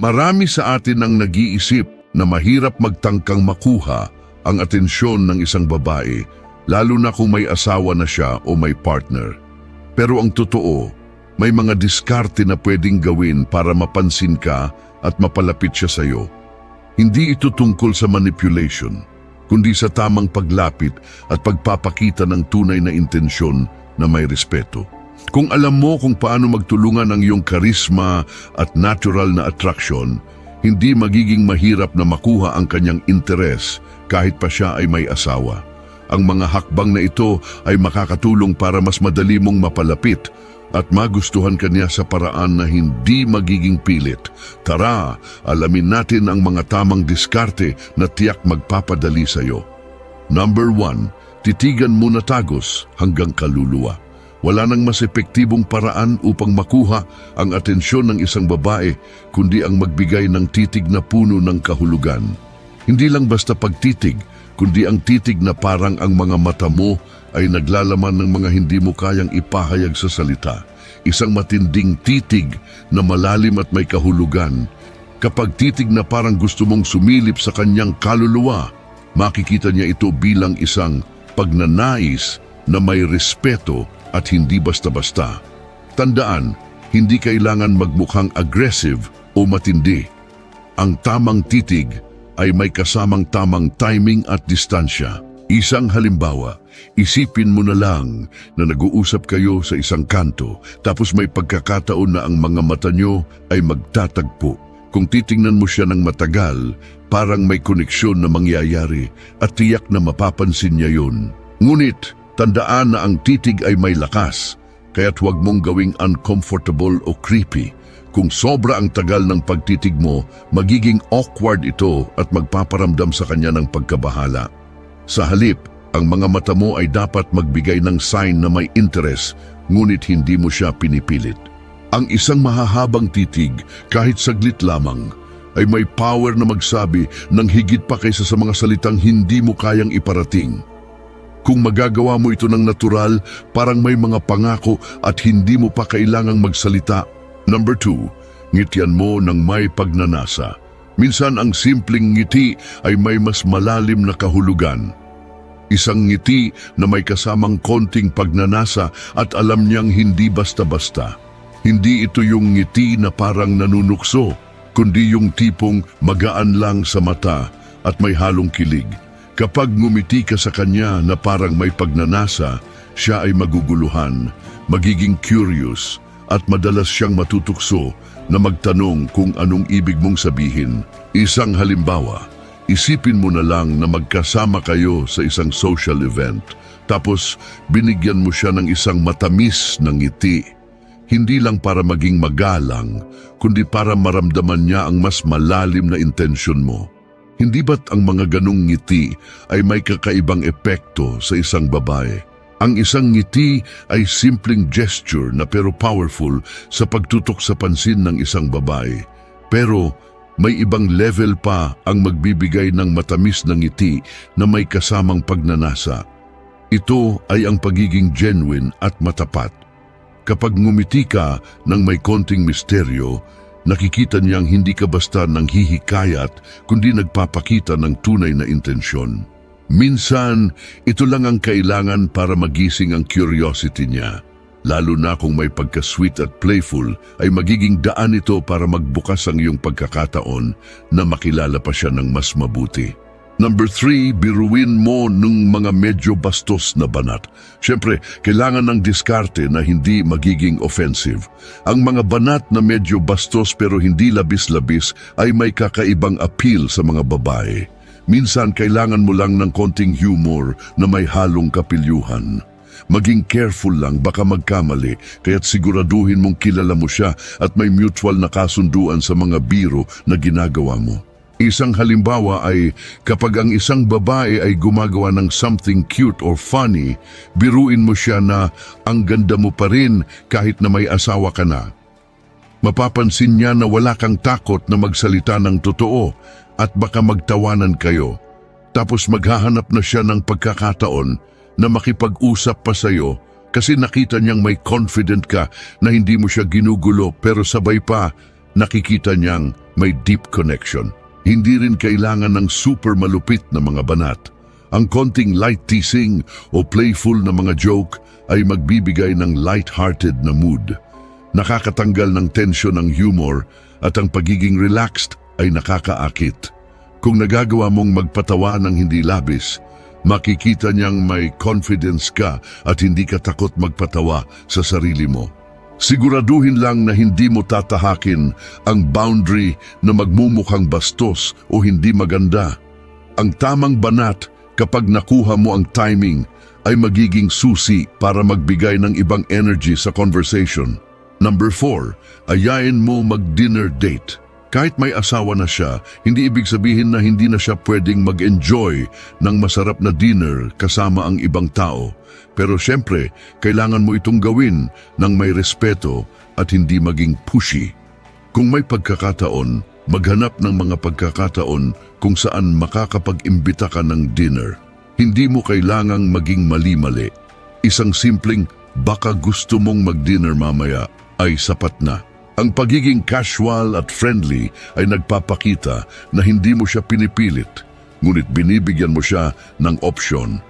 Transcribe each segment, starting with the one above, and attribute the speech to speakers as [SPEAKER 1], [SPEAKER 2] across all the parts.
[SPEAKER 1] Marami sa atin ang nag-iisip na mahirap magtangkang makuha ang atensyon ng isang babae, lalo na kung may asawa na siya o may partner. Pero ang totoo, may mga diskarte na pwedeng gawin para mapansin ka at mapalapit siya sa iyo. Hindi ito tungkol sa manipulation, kundi sa tamang paglapit at pagpapakita ng tunay na intensyon na may respeto. Kung alam mo kung paano magtulungan ang iyong karisma at natural na attraction, hindi magiging mahirap na makuha ang kanyang interes kahit pa siya ay may asawa. Ang mga hakbang na ito ay makakatulong para mas madali mong mapalapit at magustuhan kanya sa paraan na hindi magiging pilit. Tara, alamin natin ang mga tamang diskarte na tiyak magpapadali sa iyo. Number 1, titigan muna tagos hanggang kaluluwa. Wala nang mas epektibong paraan upang makuha ang atensyon ng isang babae kundi ang magbigay ng titig na puno ng kahulugan. Hindi lang basta pagtitig, kundi ang titig na parang ang mga mata mo ay naglalaman ng mga hindi mo kayang ipahayag sa salita. Isang matinding titig na malalim at may kahulugan. Kapag titig na parang gusto mong sumilip sa kanyang kaluluwa, makikita niya ito bilang isang pagnanais na may respeto at hindi basta-basta. Tandaan, hindi kailangan magmukhang aggressive o matindi. Ang tamang titig ay may kasamang tamang timing at distansya. Isang halimbawa, isipin mo na lang na nag-uusap kayo sa isang kanto tapos may pagkakataon na ang mga mata nyo ay magtatagpo. Kung titingnan mo siya ng matagal, parang may koneksyon na mangyayari at tiyak na mapapansin niya yun. Ngunit, tandaan na ang titig ay may lakas, kaya't huwag mong gawing uncomfortable o creepy. Kung sobra ang tagal ng pagtitig mo, magiging awkward ito at magpaparamdam sa kanya ng pagkabahala. Sa halip, ang mga mata mo ay dapat magbigay ng sign na may interest, ngunit hindi mo siya pinipilit. Ang isang mahahabang titig, kahit saglit lamang, ay may power na magsabi ng higit pa kaysa sa mga salitang hindi mo kayang iparating. Kung magagawa mo ito ng natural, parang may mga pangako at hindi mo pa kailangang magsalita. Number 2, ngitian mo ng may pagnanasa. Minsan ang simpleng ngiti ay may mas malalim na kahulugan. Isang ngiti na may kasamang konting pagnanasa at alam niyang hindi basta-basta. Hindi ito yung ngiti na parang nanunukso, kundi yung tipong magaan lang sa mata at may halong kilig. Kapag ngumiti ka sa kanya na parang may pagnanasa, siya ay maguguluhan, magiging curious, at madalas siyang matutukso na magtanong kung anong ibig mong sabihin. Isang halimbawa, isipin mo na lang na magkasama kayo sa isang social event, tapos binigyan mo siya ng isang matamis na ngiti. Hindi lang para maging magalang, kundi para maramdaman niya ang mas malalim na intensyon mo. Hindi ba't ang mga ganong ngiti ay may kakaibang epekto sa isang babae? Ang isang ngiti ay simpleng gesture na pero powerful sa pagtutok sa pansin ng isang babae. Pero may ibang level pa ang magbibigay ng matamis na ngiti na may kasamang pagnanasa. Ito ay ang pagiging genuine at matapat. Kapag ngumiti ka ng may konting misteryo, nakikita niyang hindi ka basta nanghihikayat kundi nagpapakita ng tunay na intensyon. Minsan, ito lang ang kailangan para magising ang curiosity niya. Lalo na kung may pagka-sweet at playful, ay magiging daan ito para magbukas ang iyong pagkakataon na makilala pa siya ng mas mabuti. Number 3, biruin mo ng mga medyo bastos na banat. Siyempre, kailangan ng diskarte na hindi magiging offensive. Ang mga banat na medyo bastos pero hindi labis-labis ay may kakaibang appeal sa mga babae. Minsan, kailangan mo lang ng konting humor na may halong kapilyuhan. Maging careful lang, baka magkamali, kaya't siguraduhin mong kilala mo siya at may mutual na kasunduan sa mga biro na ginagawa mo. Isang halimbawa ay kapag ang isang babae ay gumagawa ng something cute or funny, biruin mo siya na ang ganda mo pa rin kahit na may asawa ka na. Mapapansin niya na wala kang takot na magsalita ng totoo at baka magtawanan kayo. Tapos maghahanap na siya ng pagkakataon na makipag-usap pa sa'yo kasi nakita niyang may confident ka na hindi mo siya ginugulo pero sabay pa nakikita niyang may deep connection. Hindi rin kailangan ng super malupit na mga banat. Ang konting light teasing o playful na mga joke ay magbibigay ng light-hearted na mood. Nakakatanggal ng tensyon ng humor at ang pagiging relaxed ay nakakaakit. Kung nagagawa mong magpatawa ng hindi labis, makikita niyang may confidence ka at hindi ka takot magpatawa sa sarili mo. Siguraduhin lang na hindi mo tatahakin ang boundary na magmumukhang bastos o hindi maganda. Ang tamang banat kapag nakuha mo ang timing ay magiging susi para magbigay ng ibang energy sa conversation. Number 4, ayain mo mag-dinner date. Kahit may asawa na siya, hindi ibig sabihin na hindi na siya pwedeng mag-enjoy ng masarap na dinner kasama ang ibang tao. Pero syempre, kailangan mo itong gawin ng may respeto at hindi maging pushy. Kung may pagkakataon, maghanap ng mga pagkakataon kung saan makakapag-imbita ka ng dinner. Hindi mo kailangang maging mali-mali. Isang simpleng, baka gusto mong mag-dinner mamaya, ay sapat na. Ang pagiging casual at friendly ay nagpapakita na hindi mo siya pinipilit, ngunit binibigyan mo siya ng opsyon.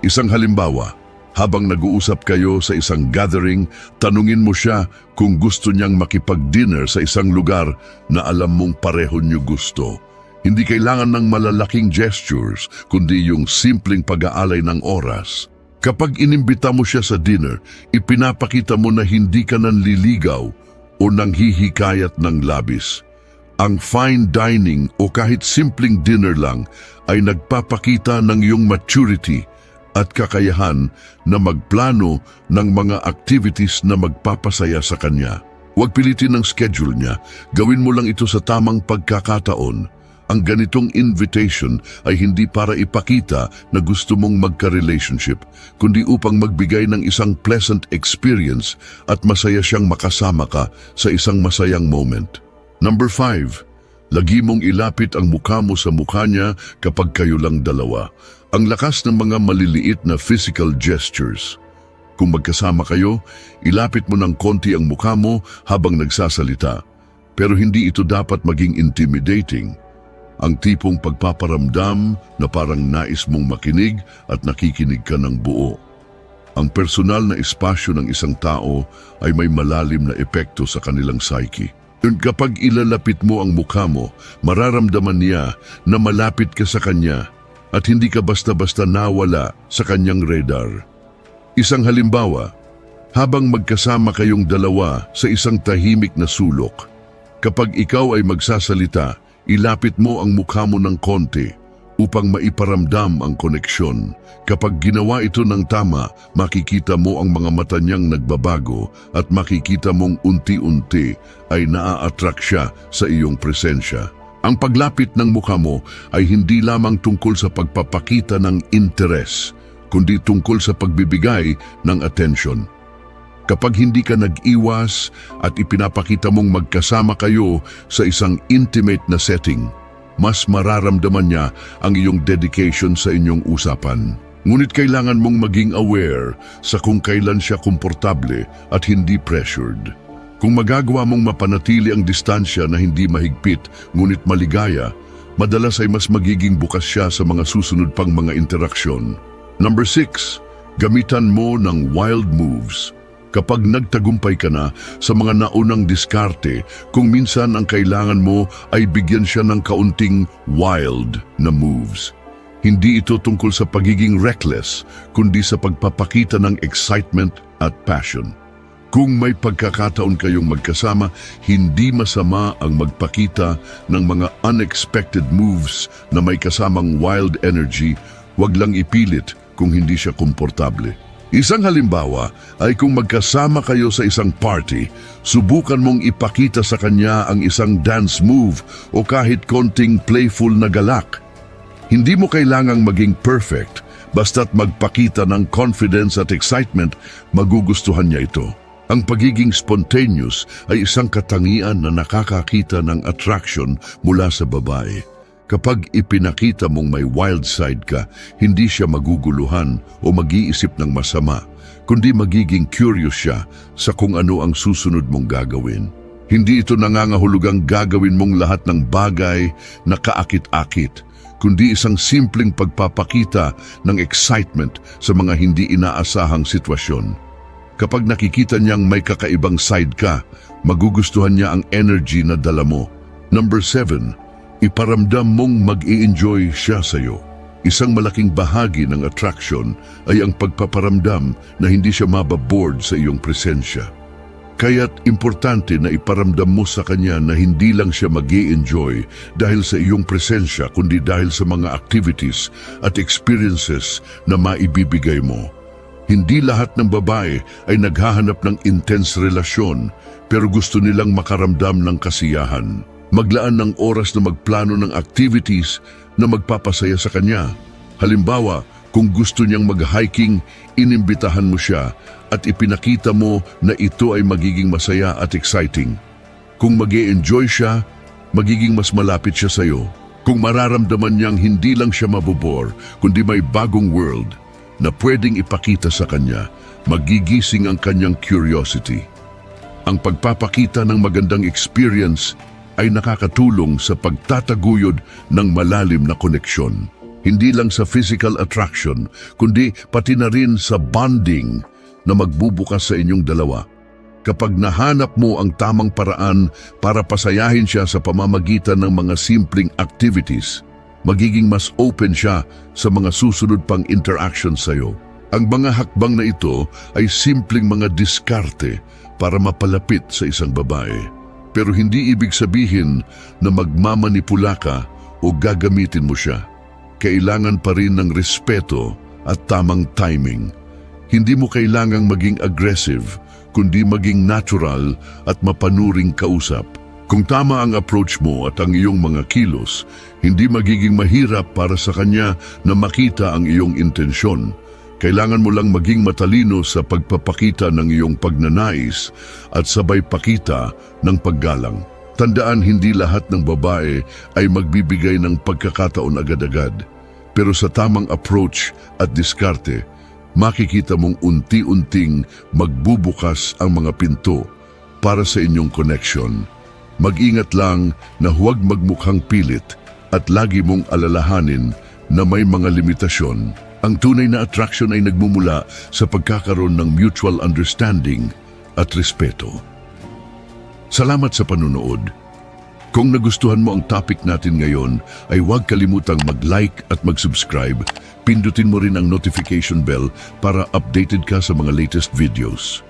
[SPEAKER 1] Isang halimbawa, habang nag-uusap kayo sa isang gathering, tanungin mo siya kung gusto niyang makipag-dinner sa isang lugar na alam mong pareho niyo gusto. Hindi kailangan ng malalaking gestures, kundi yung simpleng pag-aalay ng oras. Kapag inimbita mo siya sa dinner, ipinapakita mo na hindi ka nanliligaw o nanghihikayat ng labis. Ang fine dining o kahit simpleng dinner lang ay nagpapakita ng iyong maturity at kakayahan na magplano ng mga activities na magpapasaya sa kanya. Huwag pilitin ang schedule niya, gawin mo lang ito sa tamang pagkakataon. Ang ganitong invitation ay hindi para ipakita na gusto mong magka-relationship, kundi upang magbigay ng isang pleasant experience at masaya siyang makasama ka sa isang masayang moment. Number 5, lagi mong ilapit ang mukha mo sa mukha niya kapag kayo lang dalawa. Ang lakas ng mga maliliit na physical gestures. Kung magkasama kayo, ilapit mo ng konti ang mukha mo habang nagsasalita. Pero hindi ito dapat maging intimidating. Ang tipong pagpaparamdam na parang nais mong makinig at nakikinig ka ng buo. Ang personal na espasyo ng isang tao ay may malalim na epekto sa kanilang psyche. Kapag ilalapit mo ang mukha mo, mararamdaman niya na malapit ka sa kanya at hindi ka basta-basta nawala sa kanyang radar. Isang halimbawa, habang magkasama kayong dalawa sa isang tahimik na sulok, kapag ikaw ay magsasalita, ilapit mo ang mukha mo ng konti upang maiparamdam ang koneksyon. Kapag ginawa ito ng tama, makikita mo ang mga mata niyang nagbabago at makikita mong unti-unti ay naa-attract siya sa iyong presensya. Ang paglapit ng mukha mo ay hindi lamang tungkol sa pagpapakita ng interes, kundi tungkol sa pagbibigay ng atensyon. Kapag hindi ka nag-iwas at ipinapakita mong magkasama kayo sa isang intimate na setting, mas mararamdaman niya ang iyong dedication sa inyong usapan. Ngunit kailangan mong maging aware sa kung kailan siya komportable at hindi pressured. Kung magagawa mong mapanatili ang distansya na hindi mahigpit ngunit maligaya, madalas ay mas magiging bukas siya sa mga susunod pang mga interaksyon. Number 6, gamitan mo ng wild moves. Kapag nagtagumpay ka na sa mga naunang diskarte, kung minsan ang kailangan mo ay bigyan siya ng kaunting wild na moves. Hindi ito tungkol sa pagiging reckless, kundi sa pagpapakita ng excitement at passion. Kung may pagkakataon kayong magkasama, hindi masama ang magpakita ng mga unexpected moves na may kasamang wild energy, wag lang ipilit kung hindi siya komportable. Isang halimbawa ay kung magkasama kayo sa isang party, subukan mong ipakita sa kanya ang isang dance move o kahit konting playful na galak. Hindi mo kailangang maging perfect, basta't magpakita ng confidence at excitement, magugustuhan niya ito. Ang pagiging spontaneous ay isang katangian na nakakakita ng attraction mula sa babae. Kapag ipinakita mong may wild side ka, hindi siya maguguluhan o mag-iisip ng masama, kundi magiging curious siya sa kung ano ang susunod mong gagawin. Hindi ito nangangahulugang gagawin mong lahat ng bagay na kaakit-akit, kundi isang simpleng pagpapakita ng excitement sa mga hindi inaasahang sitwasyon. Kapag nakikita niyang may kakaibang side ka, magugustuhan niya ang energy na dala mo. Number 7, iparamdam mong mag-i-enjoy siya sa'yo. Isang malaking bahagi ng attraction ay ang pagpaparamdam na hindi siya mababoard sa iyong presensya. Kaya't importante na iparamdam mo sa kanya na hindi lang siya mag-i-enjoy dahil sa iyong presensya kundi dahil sa mga activities at experiences na maibibigay mo. Hindi lahat ng babae ay naghahanap ng intense relasyon pero gusto nilang makaramdam ng kasiyahan. Maglaan ng oras na magplano ng activities na magpapasaya sa kanya. Halimbawa, kung gusto niyang mag-hiking, inimbitahan mo siya at ipinakita mo na ito ay magiging masaya at exciting. Kung mag-e-enjoy siya, magiging mas malapit siya sa iyo. Kung mararamdaman niyang hindi lang siya mabobore, kundi may bagong world na pwedeng ipakita sa kanya, magigising ang kanyang curiosity. Ang pagpapakita ng magandang experience ay nakakatulong sa pagtataguyod ng malalim na koneksyon. Hindi lang sa physical attraction, kundi pati na rin sa bonding na magbubukas sa inyong dalawa. Kapag nahanap mo ang tamang paraan para pasayahin siya sa pamamagitan ng mga simpleng activities, magiging mas open siya sa mga susunod pang interaction sa iyo. Ang mga hakbang na ito ay simpleng mga diskarte para mapalapit sa isang babae. Pero hindi ibig sabihin na magmamanipula ka o gagamitin mo siya. Kailangan pa rin ng respeto at tamang timing. Hindi mo kailangang maging aggressive, kundi maging natural at mapanuring kausap. Kung tama ang approach mo at ang iyong mga kilos, hindi magiging mahirap para sa kanya na makita ang iyong intensyon. Kailangan mo lang maging matalino sa pagpapakita ng iyong pagnanais at sabay pakita ng paggalang. Tandaan, hindi lahat ng babae ay magbibigay ng pagkakataon agad-agad. Pero sa tamang approach at diskarte, makikita mong unti-unting magbubukas ang mga pinto para sa inyong connection. Mag-ingat lang na huwag magmukhang pilit at lagi mong alalahanin na may mga limitasyon. Ang tunay na attraction ay nagmumula sa pagkakaroon ng mutual understanding at respeto. Salamat sa panunood. Kung nagustuhan mo ang topic natin ngayon, ay huwag kalimutang mag-like at mag-subscribe. Pindutin mo rin ang notification bell para updated ka sa mga latest videos.